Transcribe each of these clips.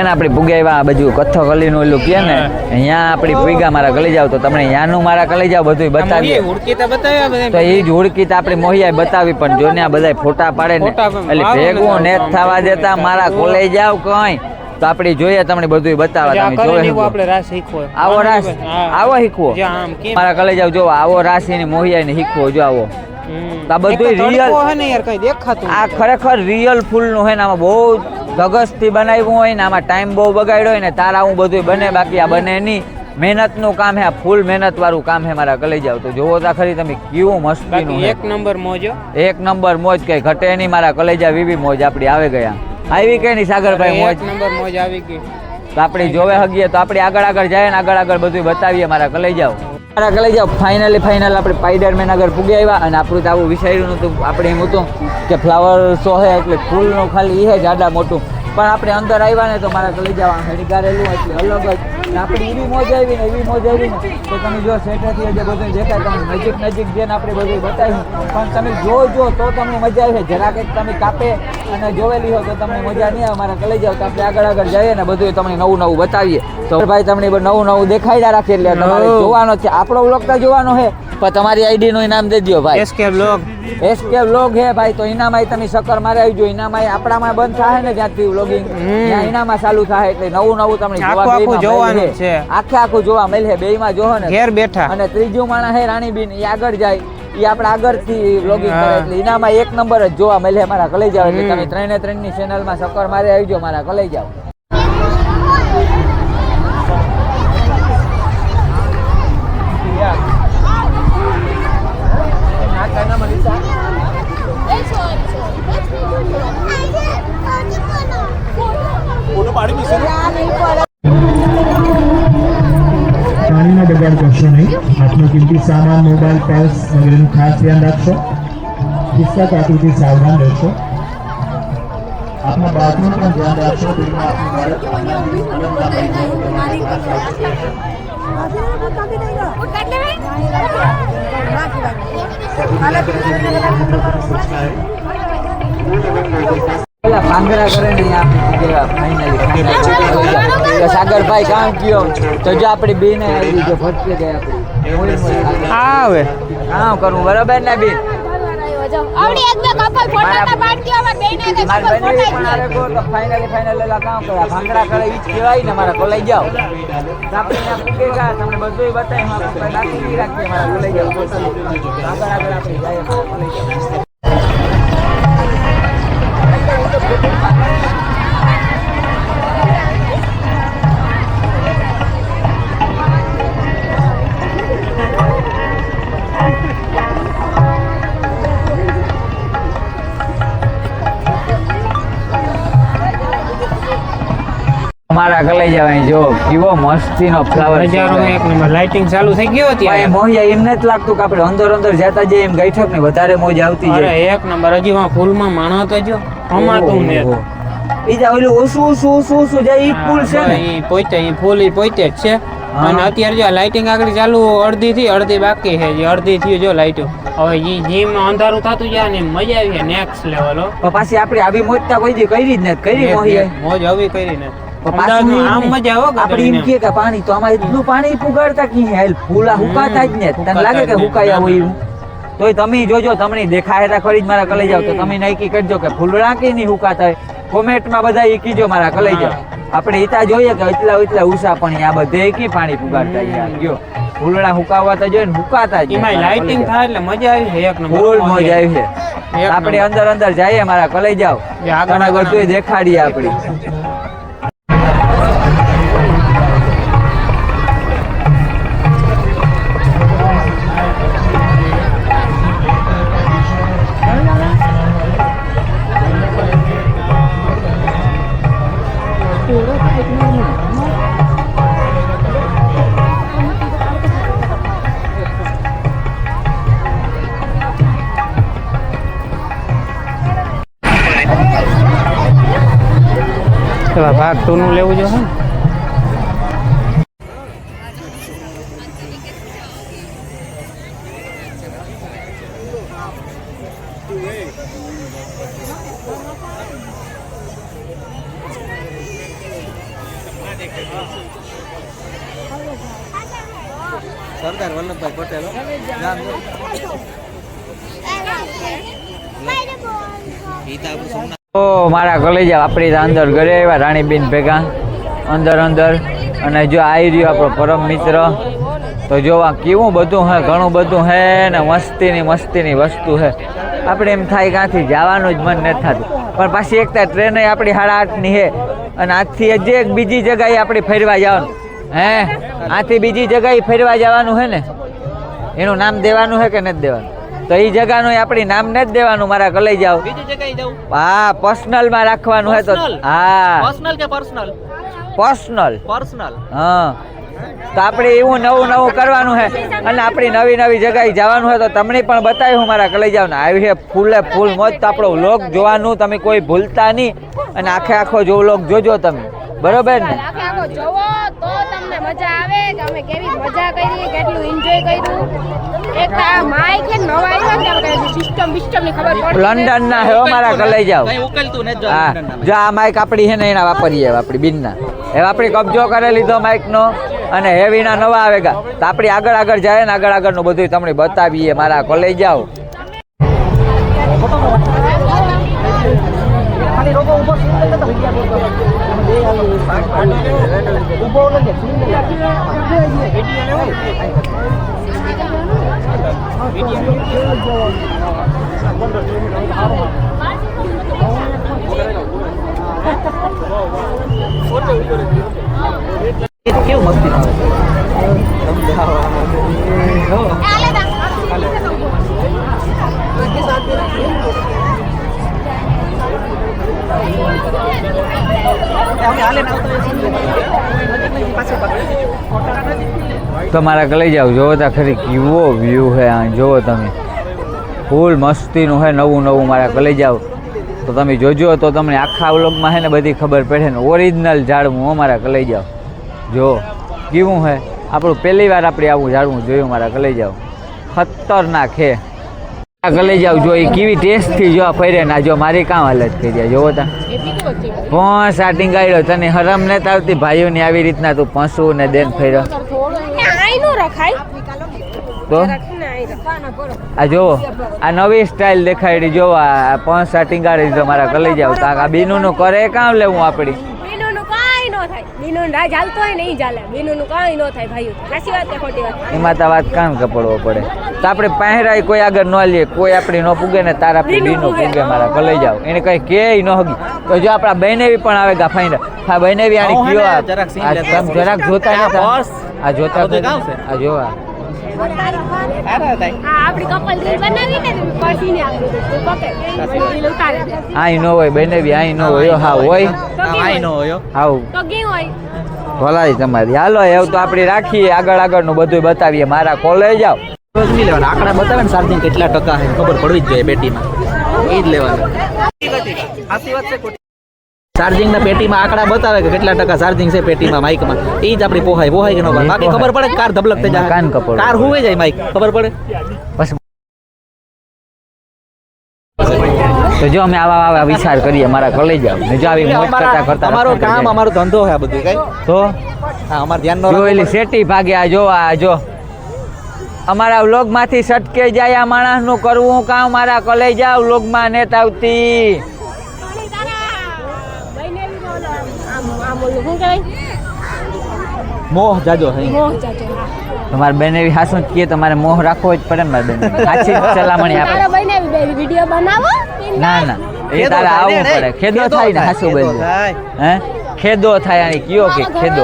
આપડી પુગાવ્યા આ બાજુ કથકલી નું ઓલું કે ને અહીંયા આપડી પુગા મારા ગલી જાવ તો તમને ત્યાંનું મારા ગલી જાવ બધું બતાવીએ તો એ જ હુડકીત આપડી મોહિયા બતાવી પણ જો ને આ બધા ફોટા પાડે ને એટલે ભેગું નેટ થવા દેતા મારા કોલેજ જાવ કઈ તો આપડી જોઈએ તમને બધું બતાવવા તમે જોવે આવો રાસ આવો શીખવો મારા કલે જાવ જો આવો રાશિ ની મોહિયા ને શીખવો જો આવો આ બધું રિયલ હે ને યાર કઈ દેખાતું આ ખરેખર રિયલ ફૂલ નું હે ને આમાં બહુ ધગસ થી બનાવ્યું હોય ને આમાં ટાઈમ બહુ બગાડ્યો હોય ને તારા હું બધું બને બાકી આ બને નહીં મહેનત નું કામ હે ફૂલ મહેનત વાળું કામ હે મારા કલે જાવ તો જોવો તા ખરી તમે કેવું મસ્તી નું એક નંબર મોજ એક નંબર મોજ કઈ ઘટે નહીં મારા કલેજા વીવી મોજ આપડી આવે ગયા આવી કઈ નહીં સાગરભાઈ મોજ એક નંબર મોજ આવી ગઈ તો આપડી જોવે હગીએ તો આપડી આગળ જાય ને આગળ બધું બતાવીએ મારા કલે જાવ મારા કલે જાવ ફાઇનલ આપણે સ્પાઈડરમેન આગળ પૂગી આવ્યા અને આપણું તો આવું વિચાર્યું નતું આપણે એમ હતું કે ફ્લાવર શો હે એટલે ફૂલનું ખાલી એ જાડા મોટું પણ આપણે અંદર આવ્યા ને તો મારા કલે જાવ હડીગારેલું એટલે અલગ જ આપણી એવી મોજ આવી ને તો તમે જો સેટેથી જે બધું દેખાય તમે નજીક જઈને આપણે બધું બતાવ્યું પણ તમે જો તો તમને મજા આવે જરાક જ તમે કાપે અને જોવેલી હો તો તમને મજા નહીં આવે મારા કલે જાવ તો આપણે આગળ જઈએ ને બધું તમને નવું બતાવીએ તો ભાઈ તમને નવું દેખાડ્યા રાખીએ એટલે તમારે જોવાનો છે આપણો વ્લોગ તો જોવાનો છે પણ તમારી આઈડી નું ઇનામ દે દો ભાઈ એસકે વ્લોગ હે ભાઈ તો ઇનામ તમે સકર મારે આવજો ઇનામ આપણામાં બંધ થાય ને જ્યાંથી વ્લોગિંગ ત્યાં ઇનામ ચાલુ થાય એટલે નવું તમને જોવાનું છે આખું જોવા મળે બેયમાં જોવો ને ઘેર બેઠા અને ત્રીજું માણસ હે રાણીબીન એ આગળ જાય એ આપણે આગળથી વ્લોગિંગ કરે એટલે ઇનામાં એક નંબર જ જોવા મળે મારા કલે જાવ એટલે તમે 3 ની ચેનલમાં સકર મારે આવજો મારા કલે જાવ પાણીનો બગાડ કરશો નહીં આપનો કિંમતી સામાન મોબાઈલ પર્સ વગેરેનું ખાસ ધ્યાન રાખશો પુસ્તક આકૃતિ સાવધાન રહેશો આપના બાળકનું પણ ધ્યાન રાખશો સાગરભાઈ કામ કયો તો જો આપડી બેન આવી જો ફટકે જાય આપડી હા કરું બરાબર ને બેન ફાઇનલ કામ કરે ભાંગડા કરે ઈ જ કહેવાય ને મારા કોલેજ જાવ તમને બધું બતાવી બાકી રાખીએ મારા કોલેજ જાવ આગળ આપણે જાય કોલેજ જાવ મારા કલે જવાય જો કેવો મસ્તીનો ફ્લાવર એક નંબર લાઇટિંગ ચાલુ થઈ ગયો હતી મોહિયા એમને જ લાગતું કે આપણે અંદર જતા જઈએ એમ ગઈઠક ને વધારે મોજ આવતી જાય એક નંબર હજી ફૂલમાં માણો તો જો હમાતું ને બીજા ઓલું શું જાય ઈ ફૂલ છે ને ઈ પોતે ઈ ફૂલ ઈ પોતે જ છે અને અત્યારે જો લાઇટિંગ આગળ ચાલુ અડધી બાકી છે જે અડધી થયું જો લાઇટો હવે ઈ જીમ અંધારું થતું જાય ને મજા આવી નેક્સ્ટ લેવલ હો પાછી આપણે આવી મોજ તા કોઈ દી કરી જ નથી કરી મોહિયા મોજ આવી કરી ને આમ મજા આવે આપણે એમ કે પાણી તો આમાં એટલું પાણી પુગાડતા કી હેલ ફૂલા હુકાતા જ ને તને લાગે કે હુકાયા હોય એવું તોય તમે જોજો તમને દેખાય ખરી જ મારા કલે જાવ તો તમે નક્કી કરજો કે ફૂલડા કે નહીં હુકાતા કોમેન્ટમાં બધા એ કીજો મારા કલે જાવ આપણે એતા જોઈએ કે એટલા ઉષા પણ આ બધે કી પાણી પુગાડતા યાર ગયો ફૂલડા હુકાવા તો જોઈએ ને હુકાતા જ એમાં લાઇટિંગ થાય એટલે મજા આવી છે એક નંબર ફૂલ મજા આવી છે આપણે અંદર જઈએ મારા કલે જાવ આગળ બધું દેખાડીએ આપણે એવા ભાગ 2 નું લેવું જોઈએ ને. સરદાર વલ્લભભાઈ પટેલ ઓ મારા કલેજા આપણી અંદર ઘરે આવ્યા રાણીબેન ભેગા અંદર અને જો આવી રહ્યો આપણો પરમ મિત્ર તો જોવા કેવું બધું હે, ઘણું બધું હે ને મસ્તીની વસ્તુ હે. આપણે એમ થાય ક્યાંથી જવાનું જ મન નથી થતું, પણ પાછી એકતા ટ્રેન આપણી 8:30ની છે અને આજથી હજી એક બીજી જગ્યાએ આપણે ફરવા જવાનું હે. આથી બીજી જગ્યાએ ફરવા જવાનું હે ને, એનું નામ દેવાનું હે કે નથી દેવાનું? તો એ જગ્યાનું આપણી નામ નથી દેવાનું. મારા કલઈ જાવ હા, પર્સનલ માં રાખવાનું હે. તો હા, પર્સનલ કે પર્સનલ? પર્સનલ. હા, તો આપણે એવું નવું કરવાનું છે અને આપણી નવી જગ્યાએ જવાનું હોય તો તમને પણ બતાવ્યું મારા કલઈ જાવ ને આવી છે ફૂલે ફૂલ મોજ. તો આપણો વ્લોગ જોવાનું તમે કોઈ ભૂલતા નહીં અને આખો જો વ્લોગ જોજો તમે, બરોબર ને? જોવો તો તમને મજા આવે કે અમે કેવી મજા કરી, કેટલું એન્જોય કર્યું. એક આ માઈક છે નવા આવ્યો કે સિસ્ટમ ની ખબર પડે. લંડન ના હે મારા કલઈ જાવ. હા, જો આ માઈક આપણી છે ને એના વાપરીએ આપણી બિનના. હવે આપણે કબજો કરી લીધો માઈક નો અને હેવીના નવા આવેગા તો આપણે આગળ જાય ને આગળનું બધું તમને બતાવીએ મારા કલઈ જાવ. કેવું મસ્તી તમારા કલઈ જાવ. જોવો તા ખરી કેવો વ્યૂ હે આ, જોવો તમે ફૂલ મસ્તીનું હે નવું મારા કલઈ જાવ. તો તમે જોજો તો તમને આખા વ્લોગમાં હે ને બધી ખબર પડે ને. ઓરિજિનલ ઝાડવું અમારા કલઈ જાવ. જો કેવું હે, આપણું પહેલી વાર આપણે આવું ઝાડવું જોયું મારા કલઈ જાવ. ખતરનાક હે કલઈ જાવ. જો એ કેવી ટેસ્ટથી જો ફરે ના, જો મારી કામ હાલત કરી જાય. જોવો તા આ ટીંગાડ્યો, તને હરમ ને આવતી ભાઈઓની આવી રીતના તું પંસું ને દેન ફર્યો તો આ જોવો આ નવી સ્ટાઇલ દેખાડી. જો આ પંસા ટીંગાડી દીધો મારા કલઈ જાવ. તો આ બીનું નું કરે કામ લેવું આપડી એમાં તો વાત કામ કપડવો પડે. તો આપણે પહેરાય કોઈ આગળ ન લઈએ, કોઈ આપણી ન પૂગે ને તારા બીનું પૂગે મારા કલઈ જાવ. એને કઈ કે ન હગી તો જો આપણા બહેનેવી પણ આવે ગા ફાઈન. હા બહેનેવી આની કયો જરાક જોતા નતા. આ જોતા આ જોવા આઈ નો હોય બહેનેવી, આઈ નો હોય. હા હોય, આઈ નો હોય. હાઉ ભલાઈ તમારી. હાલો એવું તો આપણે રાખીએ, આગળનું બધું બતાવીએ. મારા કોલેજ આવ આંકડા બતાવે ને ચાર્જિંગ કેટલા ટકા છે ખબર પડવી જ જોઈએ પેટીમાં. એ જ લેવાનું. ચાર્જિંગ ના પેટીમાં આંકડા બતાવે કે કેટલા ટકા ચાર્જિંગ છે પેટીમાં માઇકમાં. એ જ આપણી પોહાય કે ન બાકી ખબર પડે કાર ધબલક થઈ જાય, કાન કપડ કાર હુવે જાય માઇક ખબર પડે. તો જો અમે આવા વિચાર કરીએ મારા કલેજ જાવ ને. જો આવી મોજ કરતા અમારો કામ અમારો ધંધો છે આ બધું કઈ. તો હા અમાર ધ્યાન નો જોયેલી સેટી ભાગે આ જો અમારા વ્લોગ માંથી સટકે જાય આ માણસ નું કરવું કામ. મારા કલેજ જાવ વ્લોગ માં નેત આવતી મોહ જાજો છે. તમારે બેનેવી હાસું કે તમારે મોહ રાખવો જ પડે ને. મારે બેન સાચી ચલામણી આપે. ના એ તારે આવવું પડે. ખેદો થાય ને હાસુ બેન. હે ખેદો થાય આની કયો કે ખેદો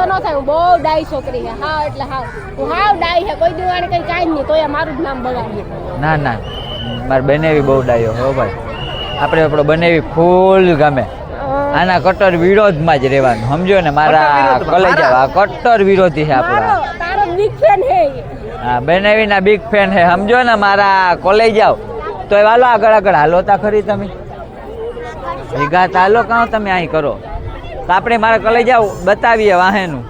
ન થાય. બહુ ડાઈ છોકરી છે. હા એટલે હા હું હાવ ડાઈ છે. કોઈ દિવાળી કઈ કાઈ નહીં તોય મારું જ નામ બગાડીએ. ના મારે બેનેવી બહુ ડાયો હો ભાઈ. આપણે આપણો બેનેવી ફૂલ ગમે. આના કટ્ટર વિરોધમાં જ રહેવાનું સમજો ને. મારા કલેજા આ કટ્ટર વિરોધી છે આપણા. હા બેનેવી ના બિગ ફેન છે સમજો ને. મારા કોલેજ જાવ તો હાલો આગળ હાલો તા ખરી તમે ભેગા હાલો કાં તમે અહીં કરો. તો આપણે મારા કલેજા બતાવીએ વાહેનું.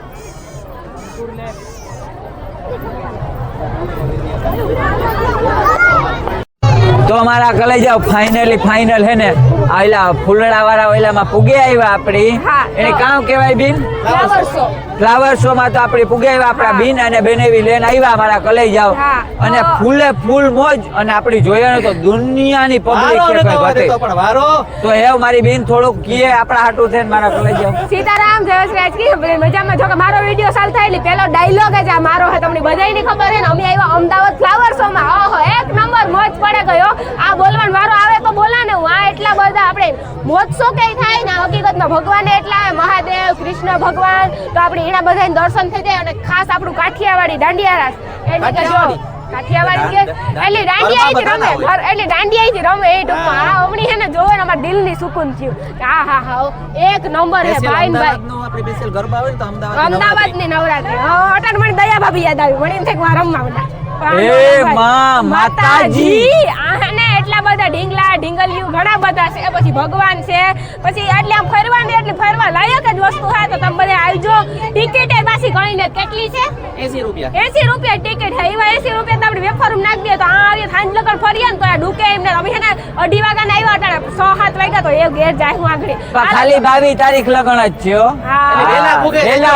તો અમારા કલેજા ફાઇનલ હે ને આયલા ફૂલડા વાળા ઓયલામાં પૂગે આવ્યા આપણી. હા. એને કામ કહેવાય બીન? Flower show. ફ્લાવર શો માં તો આપણે પૂગે આવ્યા આપણા બીન અને બેનેવી લઈને આવ્યા અમારા કલેજાઓ. હા. અને ફૂલે ફૂલ મોજ અને આપણી જોઈએ ને તો દુનિયાની પબ્લિક છે કઈ ઘટે. તો હે મારી બેન થોડુંક કીએ આપણા હાટું થઈને મારા કલેજાઓ. સીતારામ જયશ્રી કી મજામાં. જો કે મારો વિડિયો ચાલુ થાય એટલે પહેલો ડાયલોગ જ આ મારો હે. તમને બધાયની ખબર હે ને અમે આવ્યા અમદાવાદ ફ્લાવર શો માં. ઓહો એક નંબર મોજ પડે ગયો. આ બોલવાનો વારો આવે તો બોલા ને હું. આ એટલા બધા આપણે મોજ શો કઈ થાય ને હકીકતમાં ભગવાન એટલા મહાદેવ કૃષ્ણ ભગવાન તો આપણે એના બધાને દર્શન થઈ જાય. અને ખાસ આપણું કાઠિયાવાડી દાંડિયા રાસ એટલે કે જો કાઠિયાવાડી કે એટલે દાંડિયા જ રમે એટલે દાંડિયા જ રમે એ ટૂંકમાં. આ હમણી હે ને જોવે ને અમારા દિલની સુકૂન થયું. હા એક નંબર હે ભાઈ ને ભાઈ. અમદાવાદની નવરાત્રી અટાણ મને દયા ભાભી યાદ આવી. મને એમ થાય કે મારા રમવા બધા એ માં માતાજી આને એટલા બધા ઢીંગલા ઢીંગલિયું ઘણા બધા છે. પછી ભગવાન છે. પછી એટલે આમ ફરવાની એટલે ફરવા લાયક જ વસ્તુ છે. તો તમે બધા આવજો. ટિકિટ એ પાછી ગણીને કેટલી છે? 80 રૂપિયા ટિકિટ છે. એવા 80 રૂપિયા તો આપણે વેફર નાખી દઈએ તો આ આવીએ સાંજ લગન ફરીએ ને તો આ ડૂકે એમને. અમે છે ને 2:30 વાગ્યા ને આવ્યા હતા 6-7 વાગ્યા તો એ ઘેર જાય હું આગળ. ખાલી 22 તારીખ લગન જ છે હો. હા પહેલા પૂગે આવજો.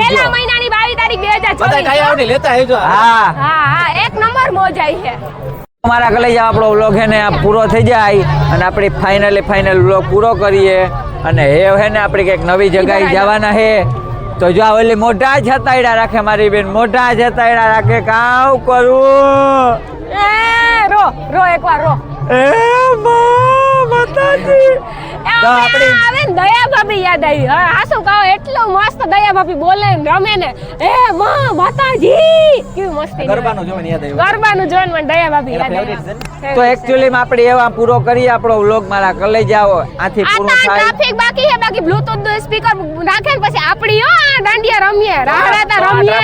પહેલા મહિનાની 22 તારીખ 2024. હા એક નંબર મોજ આવી છે. અમારા કલેજા આપણો વ્લોગ હે ને આ પૂરો થઈ જાય અને આપણે ફાઇનલ વ્લોગ પૂરો કરીએ. અને એ હે ને આપણે કંઈક નવી જગ્યાએ જવાના હે. તો જો આ ઓલી મોઢા જ હતાયડા રાખે મારી બેન. મોઢા જ હતાયડા રાખે. કાવ કરું રો એકવાર રો. એ માતાજી તો આપણે આવે ને દયા ભાભી યાદ આવી. હા શું કહો એટલું મસ્ત દયા ભાભી બોલે ને રમે ને. એ માતાજી કેવી મસ્તી. ગરબાનું જોઈને યાદ આવ્યું. ગરબાનું જોઈને મને દયા ભાભી યાદ આવી. તો એકચ્યુઅલી માં આપણે એવા પૂરો કરીએ આપણો વ્લોગ મારા કલેજાઓ. આથી પૂરો થાય. ટ્રાફિક બાકી છે. બાકી બ્લૂટૂથ સ્પીકર રાખે ને પછી આપણી હો દાંડિયા રમીએ રાહરાતા રમીએ.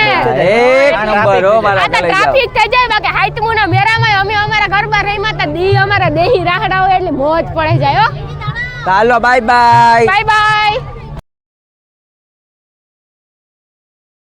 એક નંબર હો મારા આ તો કલેજાઓ. ટ્રાફિક થઈ જાય. બાકી હાઈતમુના મેરામાં અમે અમારા ગરબા રહીમાં તો દી અમારા દેહી રાહડા હોય એટલે મોજ પડે જાય હો. ચાલો બાય બાય. Bye bye.